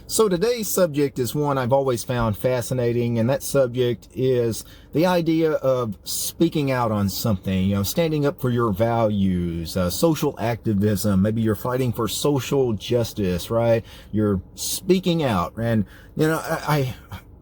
So today's subject is one I've always found fascinating, and that subject is the idea of speaking out on something, standing up for your values, social activism. Maybe you're fighting for social justice, right? You're speaking out. And, I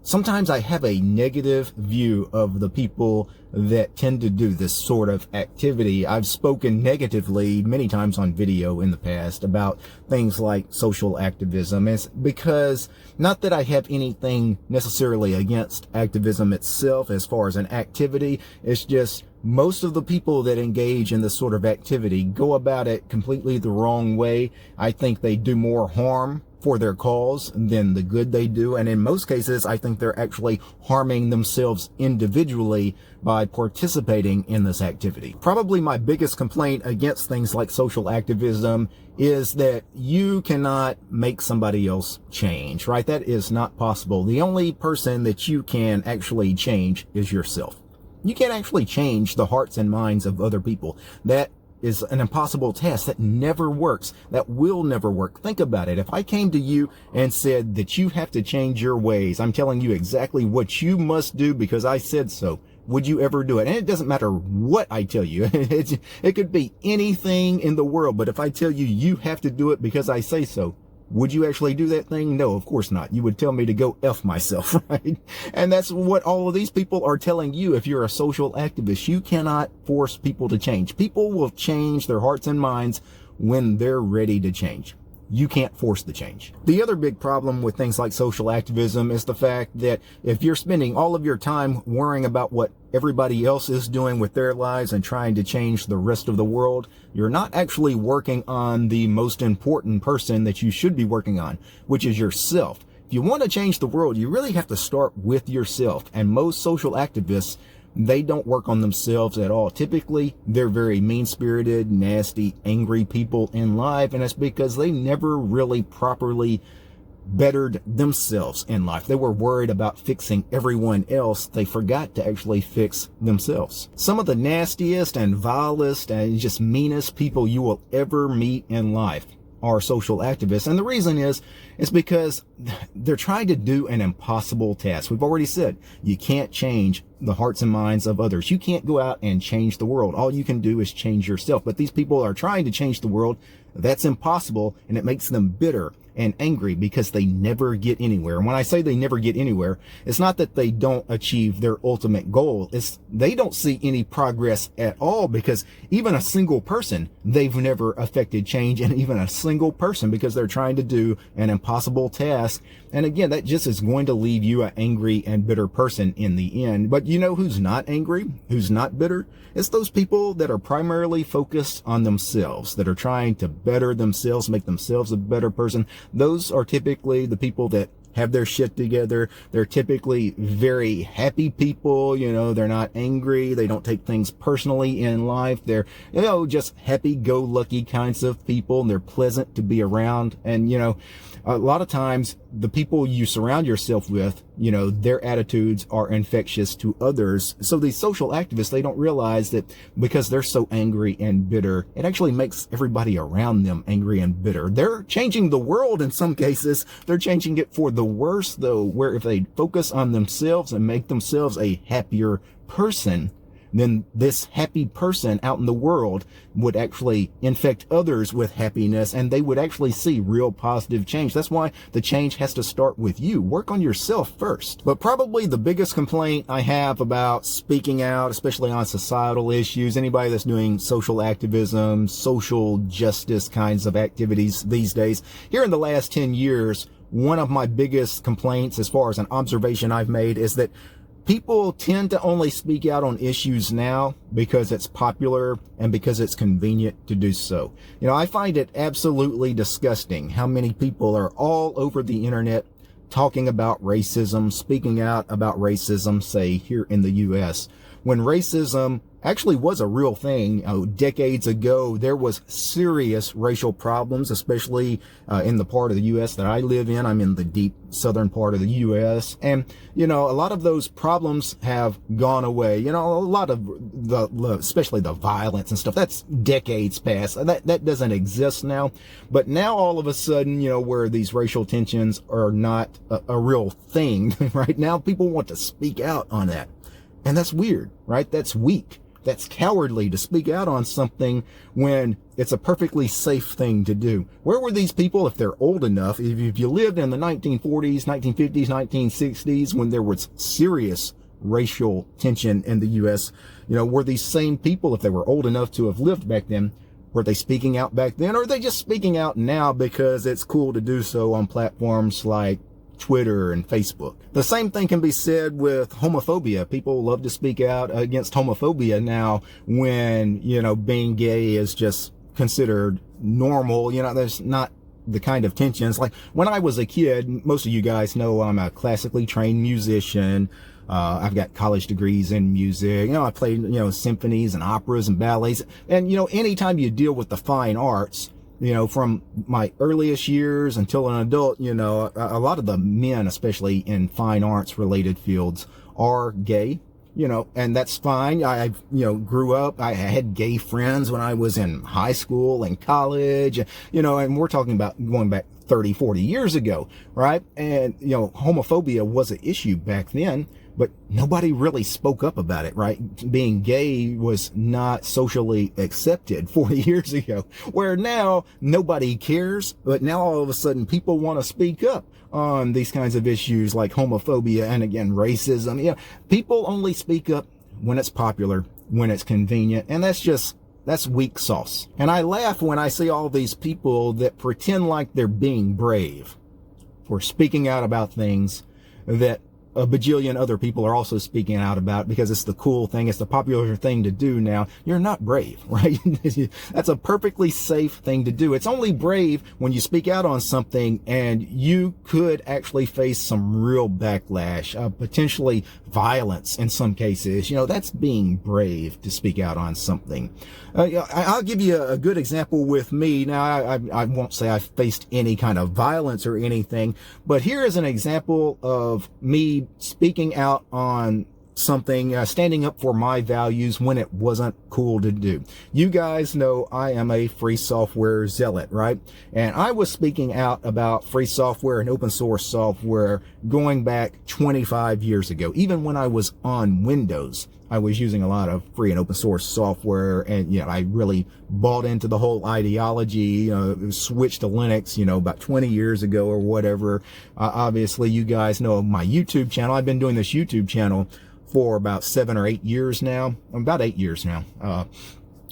sometimes I have a negative view of the people that tend to do this sort of activity. I've spoken negatively many times on video in the past about things like social activism. It's because, not that I have anything necessarily against activism itself as far as an activity, it's just most of the people that engage in this sort of activity go about it completely the wrong way. I think they do more harm for their cause than the good they do. And in most cases, I think they're actually harming themselves individually by participating in this activity. Probably my biggest complaint against things like social activism is that you cannot make somebody else change, right? That is not possible. The only person that you can actually change is yourself. You can't actually change the hearts and minds of other people. That is an impossible task. That never works. That will never work. Think about it. If I came to you and said that you have to change your ways, I'm telling you exactly what you must do because I said so, would you ever do it? And it doesn't matter what I tell you. It could be anything in the world, but if I tell you you have to do it because I say so, would you actually do that thing? No, of course not. You would tell me to go F myself, right? And that's what all of these people are telling you. If you're a social activist, you cannot force people to change. People will change their hearts and minds when they're ready to change. You can't force the change. The other big problem with things like social activism is the fact that if you're spending all of your time worrying about what everybody else is doing with their lives and trying to change the rest of the world, you're not actually working on the most important person that you should be working on, which is yourself. If you want to change the world, you really have to start with yourself. And most social activists, they don't work on themselves at all. Typically, they're very mean-spirited, nasty, angry people in life, and it's because they never really properly bettered themselves in life. They were worried about fixing everyone else. They forgot to actually fix themselves. Some of the nastiest and vilest and just meanest people you will ever meet in life are social activists. And the reason is because they're trying to do an impossible task. We've already said you can't change the hearts and minds of others. You can't go out and change the world. All you can do is change yourself. But these people are trying to change the world. That's impossible, and it makes them bitter and angry because they never get anywhere. And when I say they never get anywhere, it's not that they don't achieve their ultimate goal. It's they don't see any progress at all, because even a single person, they've never affected change in even a single person, because they're trying to do an impossible task. And again, that just is going to leave you an angry and bitter person in the end. But you know who's not angry? Who's not bitter? It's those people that are primarily focused on themselves, that are trying to better themselves, make themselves a better person. Those are typically the people that have their shit together. They're typically very happy people. They're not angry. They don't take things personally in life. They're, just happy-go-lucky kinds of people, and they're pleasant to be around. And, a lot of times the people you surround yourself with, their attitudes are infectious to others. So these social activists, they don't realize that because they're so angry and bitter, it actually makes everybody around them angry and bitter. They're changing the world in some cases. They're changing it for the worse, though, where if they focus on themselves and make themselves a happier person, then this happy person out in the world would actually infect others with happiness, and they would actually see real positive change. That's why the change has to start with you. Work on yourself first. But probably the biggest complaint I have about speaking out, especially on societal issues, anybody that's doing social activism, social justice kinds of activities these days, here in the last 10 years, one of my biggest complaints, as far as an observation I've made, is that people tend to only speak out on issues now because it's popular and because it's convenient to do so. I find it absolutely disgusting how many people are all over the internet talking about racism, speaking out about racism, say here in the US, when racism actually was a real thing. Decades ago, there was serious racial problems, especially in the part of the U.S. that I live in. I'm in the deep southern part of the U.S. And, a lot of those problems have gone away. A lot of especially the violence and stuff, that's decades past. That doesn't exist now. But now all of a sudden, where these racial tensions are not a real thing, right? Now people want to speak out on that. And that's weird, right? That's weak. That's cowardly to speak out on something when it's a perfectly safe thing to do. Where were these people if they're old enough? If you lived in the 1940s, 1950s, 1960s, when there was serious racial tension in the U.S., were these same people, if they were old enough to have lived back then, were they speaking out back then? Or are they just speaking out now because it's cool to do so on platforms like Twitter and Facebook? The same thing can be said with homophobia. People love to speak out against homophobia now when, being gay is just considered normal. There's not the kind of tensions. Like when I was a kid, most of you guys know I'm a classically trained musician. I've got college degrees in music. I played, symphonies and operas and ballets. And, anytime you deal with the fine arts, from my earliest years until an adult, a lot of the men, especially in fine arts related fields, are gay, and that's fine. I grew up, I had gay friends when I was in high school and college, and we're talking about going back 30, 40 years ago, right? And, homophobia was an issue back then, but nobody really spoke up about it, right? Being gay was not socially accepted 40 years ago, where now nobody cares, but now all of a sudden people want to speak up on these kinds of issues like homophobia and, again, racism. People only speak up when it's popular, when it's convenient, and that's weak sauce. And I laugh when I see all these people that pretend like they're being brave for speaking out about things that a bajillion other people are also speaking out about because it's the cool thing, it's the popular thing to do now. You're not brave, right? That's a perfectly safe thing to do. It's only brave when you speak out on something and you could actually face some real backlash, potentially violence in some cases. That's being brave to speak out on something. I'll give you a good example with me. Now, I won't say I've faced any kind of violence or anything, but here is an example of me speaking out on something, standing up for my values when it wasn't cool to do. You guys know I am a free software zealot, right? And I was speaking out about free software and open source software going back 25 years ago. Even when I was on Windows, I was using a lot of free and open source software, and I really bought into the whole ideology. Switched to Linux, about 20 years ago or whatever. Obviously, you guys know my YouTube channel. I've been doing this YouTube channel for about 7 or 8 years now. About 8 years now.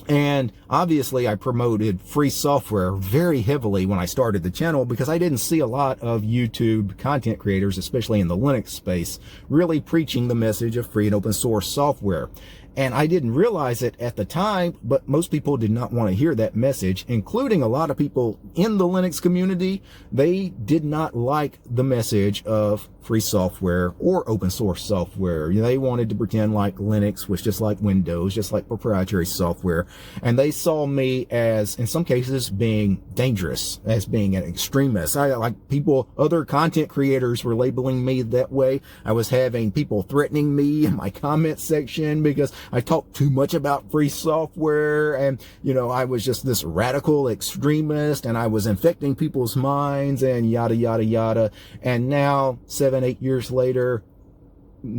And obviously I promoted free software very heavily when I started the channel because I didn't see a lot of YouTube content creators, especially in the Linux space, really preaching the message of free and open source software. And I didn't realize it at the time, but most people did not want to hear that message, including a lot of people in the Linux community. They did not like the message of free software or open source software. They wanted to pretend like Linux was just like Windows, just like proprietary software. And they saw me as, in some cases, being dangerous, as being an extremist. Other content creators were labeling me that way. I was having people threatening me in my comment section because I talked too much about free software, and, I was just this radical extremist, and I was infecting people's minds, and yada, yada, yada. And now, 7-8 years later,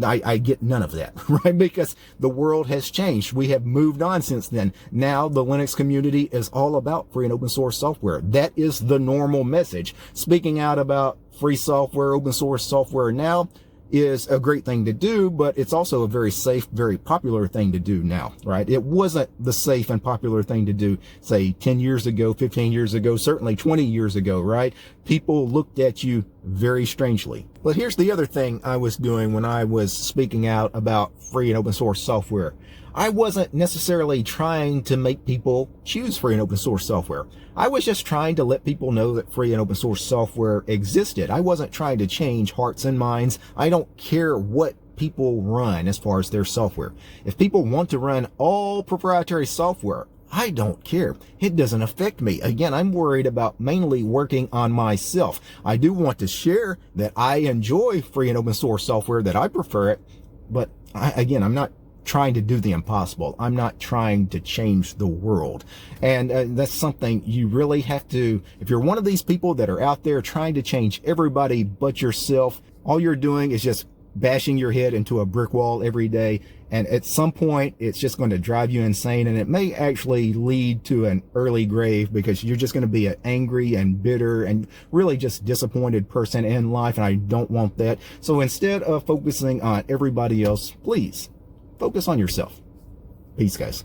I get none of that, right? Because the world has changed. We have moved on since then. Now the Linux community is all about free and open source software. That is the normal message. Speaking out about free software, open source software now is a great thing to do, but it's also a very safe, very popular thing to do now, right? It wasn't the safe and popular thing to do, say, 10 years ago, 15 years ago, certainly 20 years ago, right? People looked at you very strangely. But here's the other thing I was doing when I was speaking out about free and open source software. I wasn't necessarily trying to make people choose free and open source software. I was just trying to let people know that free and open source software existed. I wasn't trying to change hearts and minds. I don't care what people run as far as their software. If people want to run all proprietary software, I don't care. It doesn't affect me. Again, I'm worried about mainly working on myself. I do want to share that I enjoy free and open source software, that I prefer it, but I'm not trying to do the impossible. I'm not trying to change the world. And that's something you really have to, if you're one of these people that are out there trying to change everybody but yourself, all you're doing is just bashing your head into a brick wall every day. And at some point, it's just going to drive you insane. And it may actually lead to an early grave, because you're just going to be an angry and bitter and really just disappointed person in life. And I don't want that. So instead of focusing on everybody else, please focus on yourself. Peace, guys.